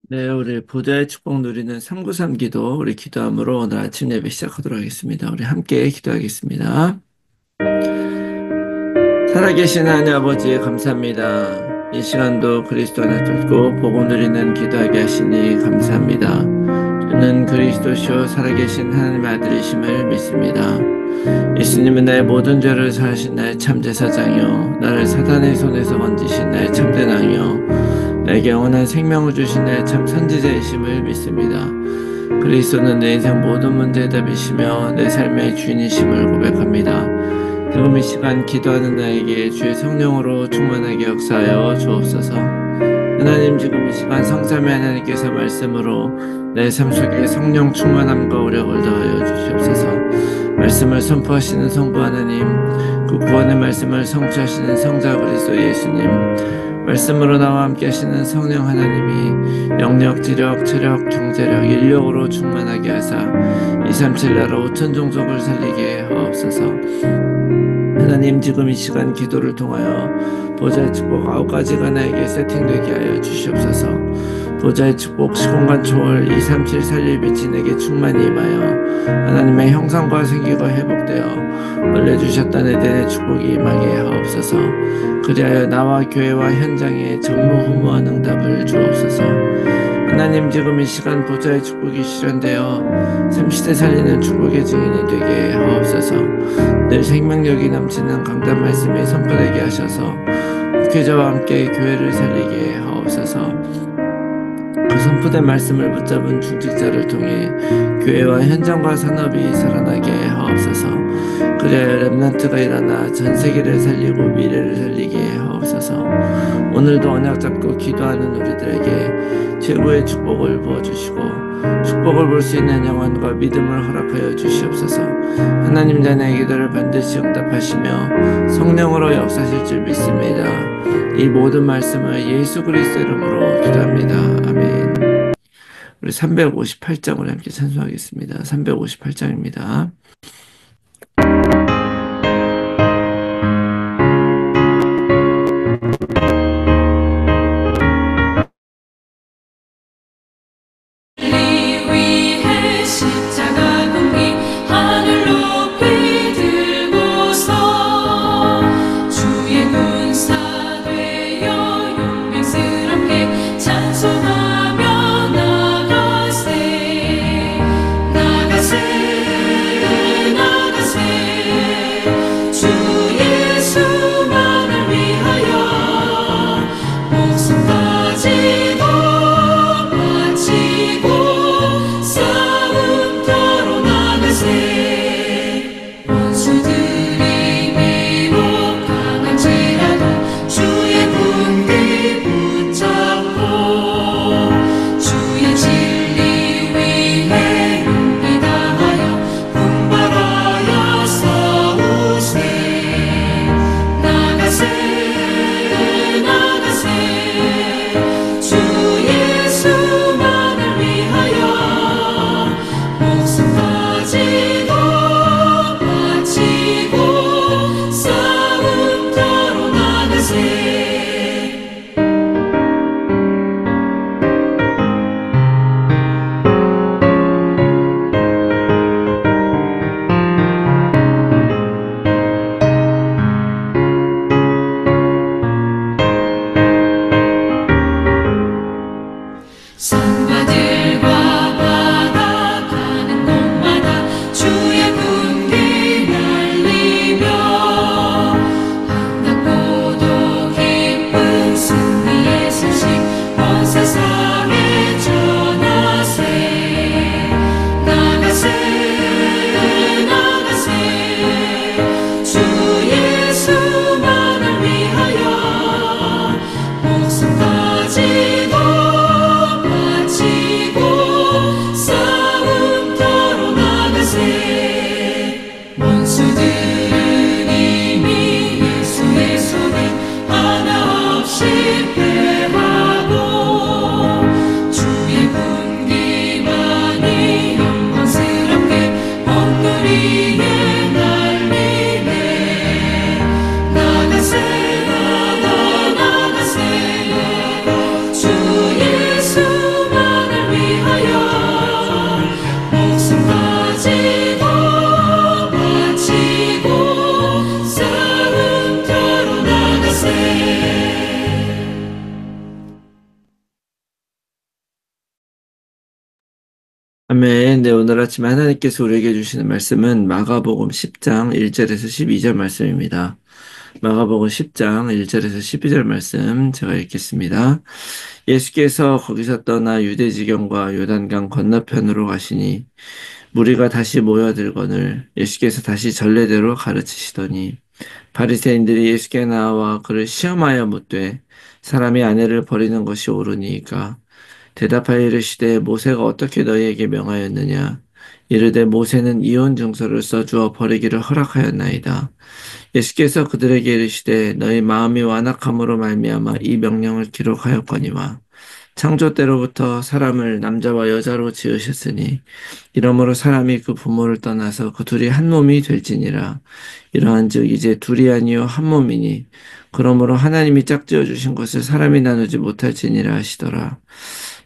네, 우리 보좌의 축복 누리는 393 기도, 우리 기도함으로 오늘 아침 예배 시작하도록 하겠습니다. 우리 함께 기도하겠습니다. 살아계신 하나님 아버지 감사합니다. 이 시간도 그리스도 안에 뚫고 복음 누리는 기도하게 하시니 감사합니다. 저는 그리스도시요 살아계신 하나님의 아들이심을 믿습니다. 예수님은 나의 모든 죄를 사하신 나의 참 제사장이요 나를 사단의 손에서 건지신 나의 참된 왕이요 나에게 영원한 생명을 주신 나의 참 선지자이심을 믿습니다. 그리스도는 내 인생 모든 문제의 답이시며 내 삶의 주인이심을 고백합니다. 지금 이 시간 기도하는 나에게 주의 성령으로 충만하게 역사하여 주옵소서. 하나님, 지금 이 시간 성삼위 하나님께서 말씀으로 내 삶 속에 성령 충만함과 오력을 더하여 주시옵소서. 말씀을 선포하시는 성부 하나님, 그 구원의 말씀을 성취하시는 성자 그리스도 예수님, 말씀으로 나와 함께 하시는 성령 하나님이 영력, 지력, 체력, 경제력, 인력으로 충만하게 하사 237 나라 5천 종족을 살리게 하옵소서. 하나님, 지금 이 시간 기도를 통하여 보좌의 축복 9가지가 나에게 세팅되게 하여 주시옵소서. 보좌의 축복 시공간 초월 237 살릴 빛이 내게 충만히 임하여 하나님의 형상과 생기가 회복되어 원래 주셨던 에덴의 축복이 임하게 하옵소서. 그리하여 나와 교회와 현장에 전무후무한 응답을 주옵소서. 하나님, 지금 이 시간 보좌의 축복이 실현되어 30대 살리는 축복의 증인이 되게 하옵소서. 늘 생명력이 넘치는 강단 말씀이 선포되게 하셔서 목회자와 함께 교회를 살리게 하옵소서. 그 선포된 말씀을 붙잡은 중직자를 통해 교회와 현장과 산업이 살아나게 하옵소서. 그래야 렘넌트가 일어나 전 세계를 살리고 미래를 살리게 하옵소서. 오늘도 언약 잡고 기도하는 우리들에게 최고의 축복을 부어주시고 축복을 볼 수 있는 영혼과 믿음을 허락하여 주시옵소서. 하나님, 자녀의 기도를 반드시 응답하시며 성령으로 역사하실 줄 믿습니다. 이 모든 말씀을 예수 그리스도 이름으로 기도합니다. 아멘. 우리 358장을 함께 찬송하겠습니다. 358장입니다. 아멘. 네, 오늘 아침 하나님께서 우리에게 주시는 말씀은 마가복음 10장 1절에서 12절 말씀입니다. 마가복음 10장 1절에서 12절 말씀 제가 읽겠습니다. 예수께서 거기서 떠나 유대 지경과 요단강 건너편으로 가시니 무리가 다시 모여들거늘 예수께서 다시 전례대로 가르치시더니 바리새인들이 예수께 나와 그를 시험하여 묻되 사람이 아내를 버리는 것이 옳으니까 대답하여 이르시되 모세가 어떻게 너희에게 명하였느냐 이르되 모세는 이혼 증서를 써주어 버리기를 허락하였나이다. 예수께서 그들에게 이르시되 너희 마음이 완악함으로 말미암아 이 명령을 기록하였거니와 창조 때로부터 사람을 남자와 여자로 지으셨으니 이러므로 사람이 그 부모를 떠나서 그 둘이 한 몸이 될지니라. 이러한즉 이제 둘이 아니요 한 몸이니 그러므로 하나님이 짝지어 주신 것을 사람이 나누지 못할지니라 하시더라.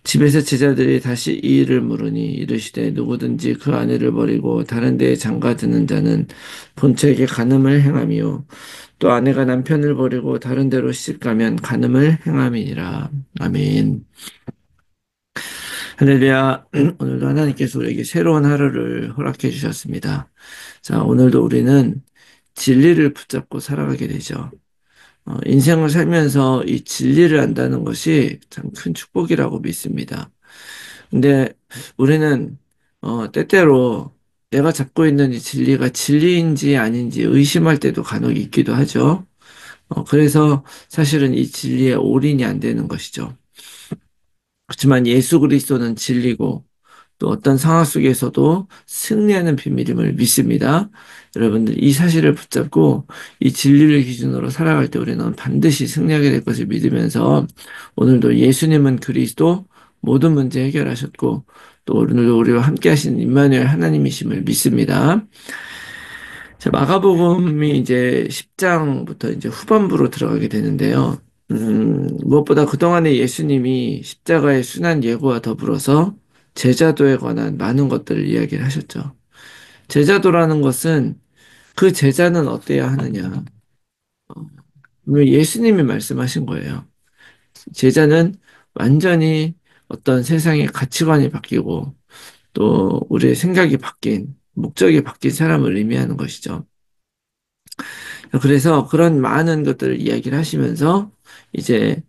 집에서 제자들이 다시 이 일을 물으니 이르시되 누구든지 그 아내를 버리고 다른 데에 장가드는 자는 본처에게 간음을 행하며 또 아내가 남편을 버리고 다른 데로 시집가면 간음을 행함이니라. 아멘. 할렐루야. 오늘도 하나님께서 우리에게 새로운 하루를 허락해 주셨습니다. 자, 오늘도 우리는 진리를 붙잡고 살아가게 되죠. 인생을 살면서 이 진리를 안다는 것이 참 큰 축복이라고 믿습니다. 근데 우리는 때때로 내가 잡고 있는 이 진리가 진리인지 아닌지 의심할 때도 간혹 있기도 하죠. 그래서 사실은 이 진리에 올인이 안 되는 것이죠. 그렇지만 예수 그리스도는 진리고 또 어떤 상황 속에서도 승리하는 비밀임을 믿습니다. 여러분들 이 사실을 붙잡고 이 진리를 기준으로 살아갈 때 우리는 반드시 승리하게 될 것을 믿으면서 오늘도 예수님은 그리스도 모든 문제 해결하셨고 또 오늘도 우리와 함께 하시는 임마누엘 하나님이심을 믿습니다. 자, 마가복음이 이제 10장부터 이제 후반부로 들어가게 되는데요. 무엇보다 그동안에 예수님이 십자가의 순환 예고와 더불어서 제자도에 관한 많은 것들을 이야기를 하셨죠. 제자도라는 것은 그 제자는 어때야 하느냐. 예수님이 말씀하신 거예요. 제자는 완전히 어떤 세상의 가치관이 바뀌고 또 우리의 생각이 바뀐, 목적이 바뀐 사람을 의미하는 것이죠. 그래서 그런 많은 것들을 이야기를 하시면서 이제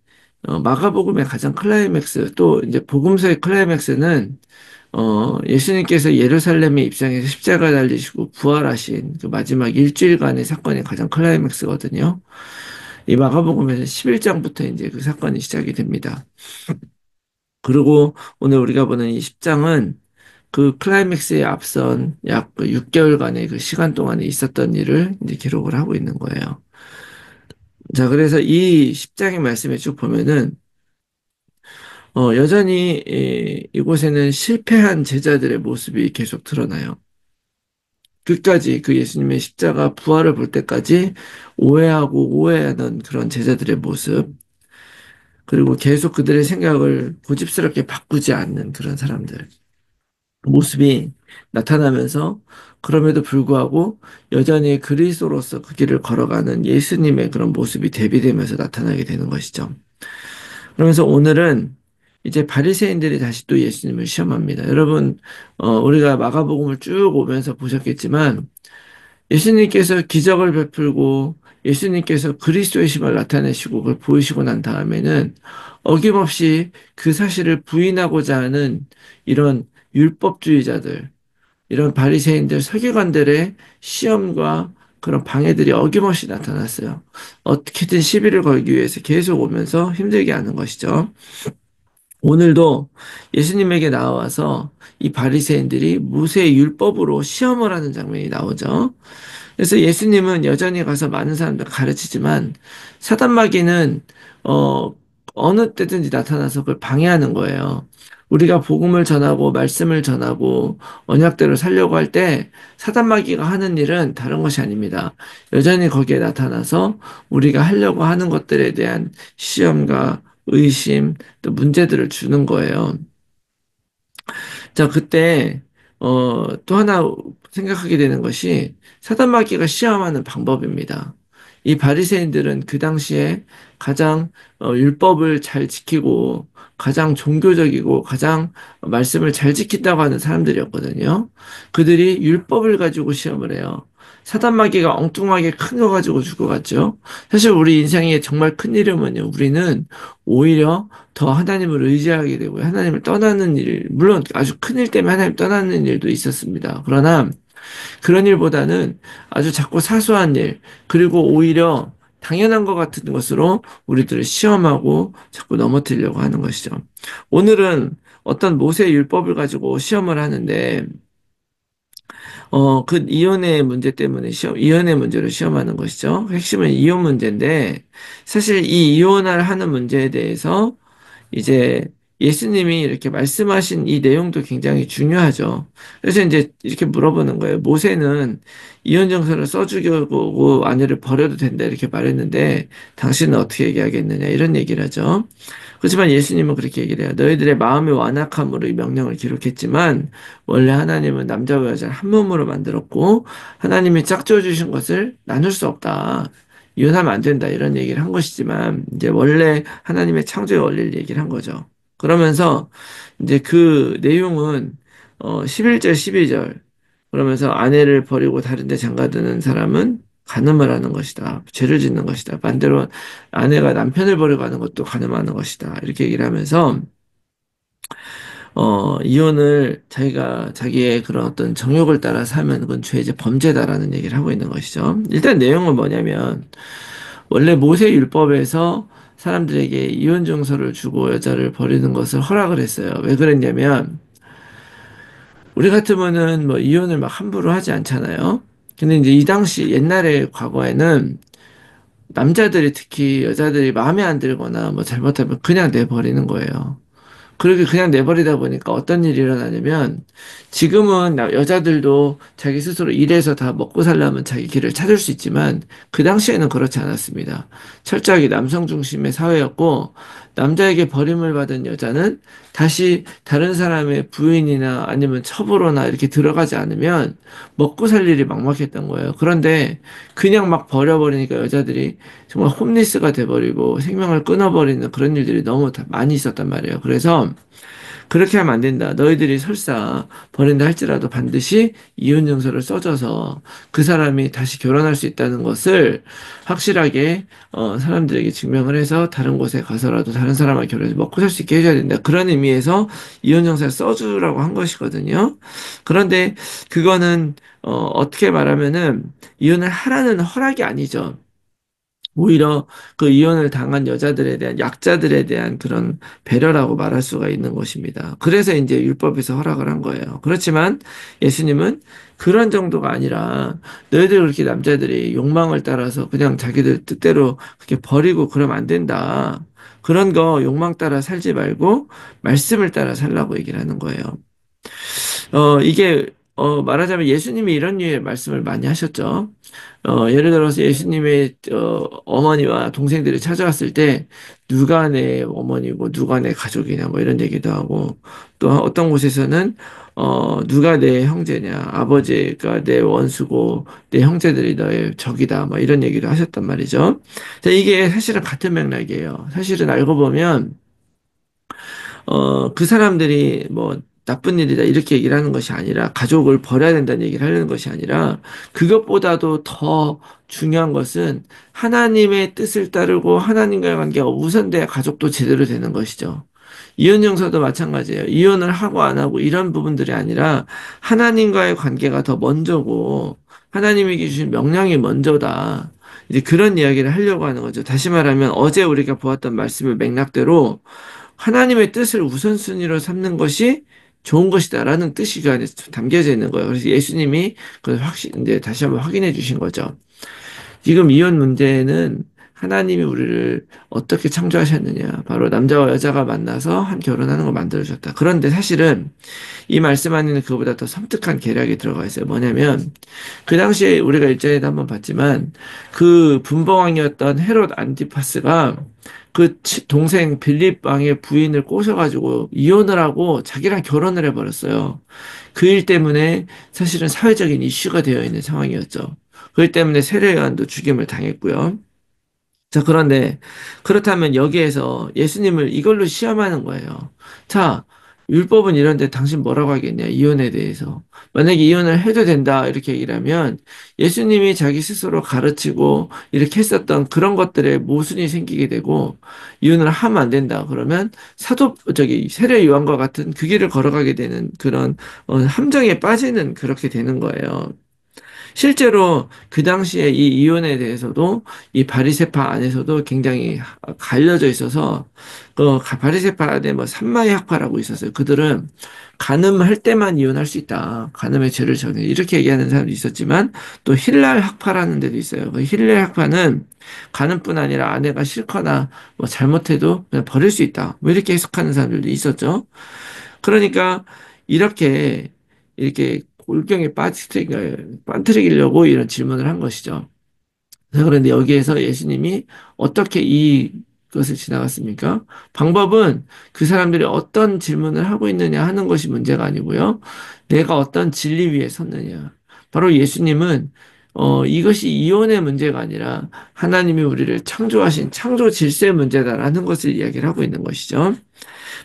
마가복음의 가장 클라이맥스 또 이제 복음서의 클라이맥스는 예수님께서 예루살렘에 입성해서 십자가 달리시고 부활하신 그 마지막 일주일간의 사건이 가장 클라이맥스거든요. 이 마가복음에서 11장부터 이제 그 사건이 시작이 됩니다. 그리고 오늘 우리가 보는 이 10장은 그 클라이맥스에 앞선 약 6개월간의 그 시간 동안에 있었던 일을 이제 기록을 하고 있는 거예요. 자, 그래서 이 10장의 말씀에 쭉 보면은, 여전히 이곳에는 실패한 제자들의 모습이 계속 드러나요. 끝까지 그 예수님의 십자가 부활을 볼 때까지 오해하고 오해하던 그런 제자들의 모습, 그리고 계속 그들의 생각을 고집스럽게 바꾸지 않는 그런 사람들. 모습이 나타나면서 그럼에도 불구하고 여전히 그리스도로서 그 길을 걸어가는 예수님의 그런 모습이 대비되면서 나타나게 되는 것이죠. 그러면서 오늘은 이제 바리새인들이 다시 또 예수님을 시험합니다. 여러분, 우리가 마가복음을 쭉 오면서 보셨겠지만 예수님께서 기적을 베풀고 예수님께서 그리스도의 심을 나타내시고 그걸 보이시고 난 다음에는 어김없이 그 사실을 부인하고자 하는 이런 율법주의자들, 이런 바리새인들, 서기관들의 시험과 그런 방해들이 어김없이 나타났어요. 어떻게든 시비를 걸기 위해서 계속 오면서 힘들게 하는 것이죠. 오늘도 예수님에게 나와서 이 바리새인들이 모세의 율법으로 시험을 하는 장면이 나오죠. 그래서 예수님은 여전히 가서 많은 사람들 가르치지만 사단마귀는 어, 어느 때든지 나타나서 그걸 방해하는 거예요. 우리가 복음을 전하고 말씀을 전하고 언약대로 살려고 할 때 사단마귀가 하는 일은 다른 것이 아닙니다. 여전히 거기에 나타나서 우리가 하려고 하는 것들에 대한 시험과 의심 또 문제들을 주는 거예요. 자, 그때, 또 하나 생각하게 되는 것이 사단마귀가 시험하는 방법입니다. 이 바리새인들은 그 당시에 가장 율법을 잘 지키고 가장 종교적이고 가장 말씀을 잘 지킨다고 하는 사람들이었거든요. 그들이 율법을 가지고 시험을 해요. 사단마귀가 엉뚱하게 큰 거 가지고 죽어갔죠. 사실 우리 인생에 정말 큰 일이면요. 우리는 오히려 더 하나님을 의지하게 되고 하나님을 떠나는 일, 물론 아주 큰 일 때문에 하나님 떠나는 일도 있었습니다. 그러나 그런 일보다는 아주 작고 사소한 일, 그리고 오히려 당연한 것 같은 것으로 우리들을 시험하고 자꾸 넘어뜨리려고 하는 것이죠. 오늘은 어떤 모세 율법을 가지고 시험을 하는데, 그 이혼의 문제 때문에 이혼의 문제로 시험하는 것이죠. 핵심은 이혼 문제인데, 사실 이 이혼을 하는 문제에 대해서 이제 예수님이 이렇게 말씀하신 이 내용도 굉장히 중요하죠. 그래서 이제 이렇게 물어보는 거예요. 모세는 이혼 정서를 써주고 아내를 버려도 된다 이렇게 말했는데 당신은 어떻게 얘기하겠느냐 이런 얘기를 하죠. 그렇지만 예수님은 그렇게 얘기를 해요. 너희들의 마음의 완악함으로 이 명령을 기록했지만 원래 하나님은 남자와 여자를 한 몸으로 만들었고 하나님이 짝지어 주신 것을 나눌 수 없다. 이혼하면 안 된다 이런 얘기를 한 것이지만 이제 원래 하나님의 창조의 원리를 얘기를 한 거죠. 그러면서 이제 그 내용은 11절 12절 그러면서 아내를 버리고 다른 데 장가드는 사람은 간음을 하는 것이다. 죄를 짓는 것이다. 반대로 아내가 남편을 버리고 가는 것도 간음하는 것이다. 이렇게 얘기를 하면서 이혼을 자기가 자기의 그런 어떤 정욕을 따라서 하면 그건 죄이제 범죄다라는 얘기를 하고 있는 것이죠. 일단 내용은 뭐냐면 원래 모세 율법에서 사람들에게 이혼 증서를 주고 여자를 버리는 것을 허락을 했어요. 왜 그랬냐면 우리 같으면은 뭐 이혼을 막 함부로 하지 않잖아요. 근데 이제 이 당시 옛날에 과거에는 남자들이 특히 여자들이 마음에 안 들거나 뭐 잘못하면 그냥 내버리는 거예요. 그렇게 그냥 내버리다 보니까 어떤 일이 일어나냐면 지금은 여자들도 자기 스스로 일해서 다 먹고 살려면 자기 길을 찾을 수 있지만 그 당시에는 그렇지 않았습니다. 철저하게 남성 중심의 사회였고 남자에게 버림을 받은 여자는 다시 다른 사람의 부인이나 아니면 첩으로나 이렇게 들어가지 않으면 먹고 살 일이 막막했던 거예요. 그런데 그냥 막 버려버리니까 여자들이 정말 홈리스가 돼버리고 생명을 끊어버리는 그런 일들이 너무 많이 있었단 말이에요. 그래서 그렇게 하면 안 된다. 너희들이 설사 버린다 할지라도 반드시 이혼 증서를 써줘서 그 사람이 다시 결혼할 수 있다는 것을 확실하게 사람들에게 증명을 해서 다른 곳에 가서라도 다른 사람과 결혼해서 먹고 살 수 있게 해줘야 된다. 그런 의미에서 이혼 증서를 써주라고 한 것이거든요. 그런데 그거는 어떻게 말하면은 이혼을 하라는 허락이 아니죠. 오히려 그 이혼을 당한 여자들에 대한 약자들에 대한 그런 배려라고 말할 수가 있는 것입니다. 그래서 이제 율법에서 허락을 한 거예요. 그렇지만 예수님은 그런 정도가 아니라 너희들 그렇게 남자들이 욕망을 따라서 그냥 자기들 뜻대로 그렇게 버리고 그러면 안 된다. 그런 거 욕망 따라 살지 말고 말씀을 따라 살라고 얘기를 하는 거예요. 이게 말하자면 예수님이 이런 류의 말씀을 많이 하셨죠. 예를 들어서 예수님의 어머니와 동생들이 찾아왔을 때 누가 내 어머니고 누가 내 가족이냐 뭐 이런 얘기도 하고 또 어떤 곳에서는 누가 내 형제냐 아버지가 내 원수고 내 형제들이 너의 적이다 뭐 이런 얘기도 하셨단 말이죠. 자, 이게 사실은 같은 맥락이에요. 사실은 알고 보면 그 사람들이 뭐 나쁜 일이다 이렇게 얘기를 하는 것이 아니라 가족을 버려야 된다는 얘기를 하려는 것이 아니라 그것보다도 더 중요한 것은 하나님의 뜻을 따르고 하나님과의 관계가 우선돼야 가족도 제대로 되는 것이죠. 이혼 용서도 마찬가지예요. 이혼을 하고 안 하고 이런 부분들이 아니라 하나님과의 관계가 더 먼저고 하나님이 주신 명령이 먼저다. 이제 그런 이야기를 하려고 하는 거죠. 다시 말하면 어제 우리가 보았던 말씀의 맥락대로 하나님의 뜻을 우선순위로 삼는 것이 좋은 것이다라는 뜻이 그 안에 담겨져 있는 거예요. 그래서 예수님이 그걸 이제 다시 한번 확인해 주신 거죠. 지금 이혼 문제는 하나님이 우리를 어떻게 창조하셨느냐. 바로 남자와 여자가 만나서 한 결혼하는 걸 만들어줬다. 그런데 사실은 이 말씀 안에는 그보다 더 섬뜩한 계략이 들어가 있어요. 뭐냐면 그 당시에 우리가 일전에도 한번 봤지만 그 분봉왕이었던 헤롯 안티파스가 그 동생 빌립 왕의 부인을 꼬셔가지고 이혼을 하고 자기랑 결혼을 해버렸어요. 그 일 때문에 사실은 사회적인 이슈가 되어 있는 상황이었죠. 그렇기 때문에 세례요한도 죽임을 당했고요. 자, 그런데 그렇다면 여기에서 예수님을 이걸로 시험하는 거예요. 자, 율법은 이런데 당신 뭐라고 하겠냐, 이혼에 대해서. 만약에 이혼을 해도 된다, 이렇게 얘기를 하면 예수님이 자기 스스로 가르치고 이렇게 했었던 그런 것들에 모순이 생기게 되고 이혼을 하면 안 된다, 그러면 세례 요한과 같은 그 길을 걸어가게 되는 그런 함정에 빠지는 그렇게 되는 거예요. 실제로 그 당시에 이 이혼에 대해서도 이 바리새파 안에서도 굉장히 갈려져 있어서 그 바리새파 안에 뭐 산마의 학파라고 있었어요. 그들은 간음할 때만 이혼할 수 있다. 간음의 죄를 정해 이렇게 얘기하는 사람도 있었지만 또 힐랄 학파라는 데도 있어요. 그 힐랄 학파는 간음뿐 아니라 아내가 싫거나 뭐 잘못해도 그냥 버릴 수 있다. 뭐 이렇게 해석하는 사람들도 있었죠. 그러니까 이렇게 골경에 빠뜨리려고 이런 질문을 한 것이죠. 그런데 여기에서 예수님이 어떻게 이것을 지나갔습니까? 방법은 그 사람들이 어떤 질문을 하고 있느냐 하는 것이 문제가 아니고요. 내가 어떤 진리 위에 섰느냐. 바로 예수님은 이것이 이혼의 문제가 아니라 하나님이 우리를 창조하신 창조 질서의 문제다라는 것을 이야기를 하고 있는 것이죠.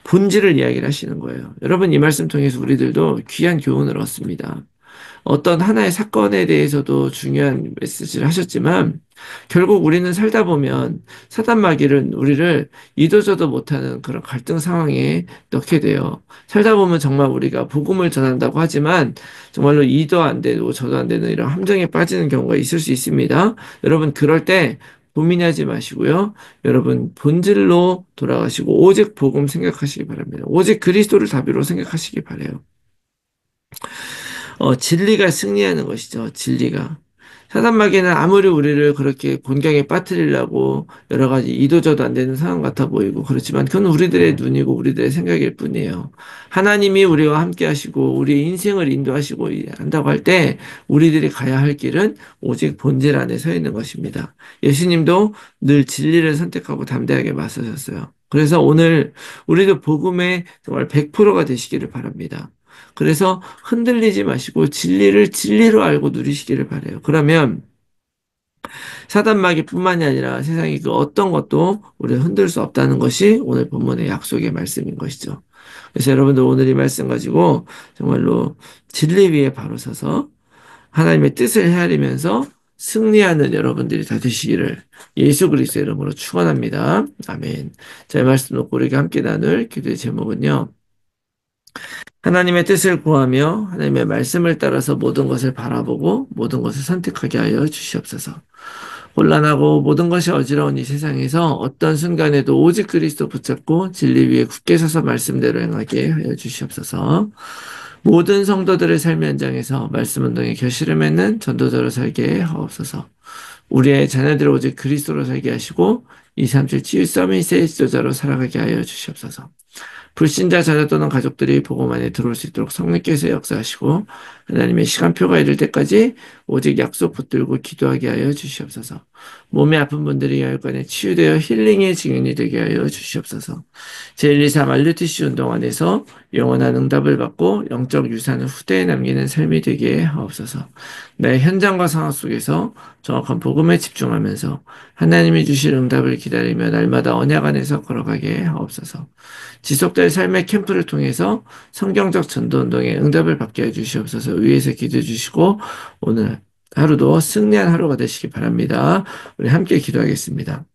본질을 이야기를 하시는 거예요. 여러분, 이 말씀 통해서 우리들도 귀한 교훈을 얻습니다. 어떤 하나의 사건에 대해서도 중요한 메시지를 하셨지만 결국 우리는 살다 보면 사단 마귀는 우리를 이도저도 못하는 그런 갈등 상황에 넣게 돼요. 살다 보면 정말 우리가 복음을 전한다고 하지만 정말로 이도 안 되고 저도 안 되는 이런 함정에 빠지는 경우가 있을 수 있습니다. 여러분, 그럴 때 고민하지 마시고요. 여러분, 본질로 돌아가시고 오직 복음 생각하시기 바랍니다. 오직 그리스도를 다비로 생각하시기 바라요. 진리가 승리하는 것이죠. 진리가. 사단마귀는 아무리 우리를 그렇게 곤경에 빠뜨리려고 여러 가지 이도저도 안 되는 상황 같아 보이고 그렇지만 그건 우리들의 눈이고 우리들의 생각일 뿐이에요. 하나님이 우리와 함께 하시고 우리의 인생을 인도하시고 한다고 할 때 우리들이 가야 할 길은 오직 본질 안에 서 있는 것입니다. 예수님도 늘 진리를 선택하고 담대하게 맞서셨어요. 그래서 오늘 우리도 복음의 정말 100%가 되시기를 바랍니다. 그래서 흔들리지 마시고 진리를 진리로 알고 누리시기를 바래요. 그러면 사단마귀뿐만이 아니라 세상의 그 어떤 것도 우리를 흔들 수 없다는 것이 오늘 본문의 약속의 말씀인 것이죠. 그래서 여러분들 오늘 이 말씀 가지고 정말로 진리 위에 바로 서서 하나님의 뜻을 헤아리면서 승리하는 여러분들이 다 되시기를 예수 그리스도의 이름으로 축원합니다. 아멘. 자, 이 말씀 놓고 우리가 함께 나눌 기도의 제목은요. 하나님의 뜻을 구하며 하나님의 말씀을 따라서 모든 것을 바라보고 모든 것을 선택하게 하여 주시옵소서. 혼란하고 모든 것이 어지러운 이 세상에서 어떤 순간에도 오직 그리스도 붙잡고 진리 위에 굳게 서서 말씀대로 행하게 하여 주시옵소서. 모든 성도들의 삶의 현장에서 말씀 운동의 결실을 맺는 전도자로 살게 하옵소서. 우리의 자녀들을 오직 그리스도로 살게 하시고 237 치유 서밋의 지도자로 살아가게 하여 주시옵소서. 불신자 자녀 또는 가족들이 복음 안에 들어올 수 있도록 성령께서 역사하시고 하나님의 시간표가 이를 때까지 오직 약속 붙들고 기도하게 하여 주시옵소서. 몸에 아픈 분들이 혈관에 치유되어 힐링의 증인이 되게 하여 주시옵소서. 제124 말루티시 운동 안에서 영원한 응답을 받고 영적 유산을 후대에 남기는 삶이 되게 하옵소서. 나의 현장과 상황 속에서 정확한 복음에 집중하면서 하나님이 주실 응답을 기다리며 날마다 언약 안에서 걸어가게 하옵소서. 지속될 삶의 캠프를 통해서 성경적 전도운동에 응답을 받게 해주시옵소서. 위에서 기도해 주시고 오늘 하루도 승리한 하루가 되시기 바랍니다. 우리 함께 기도하겠습니다.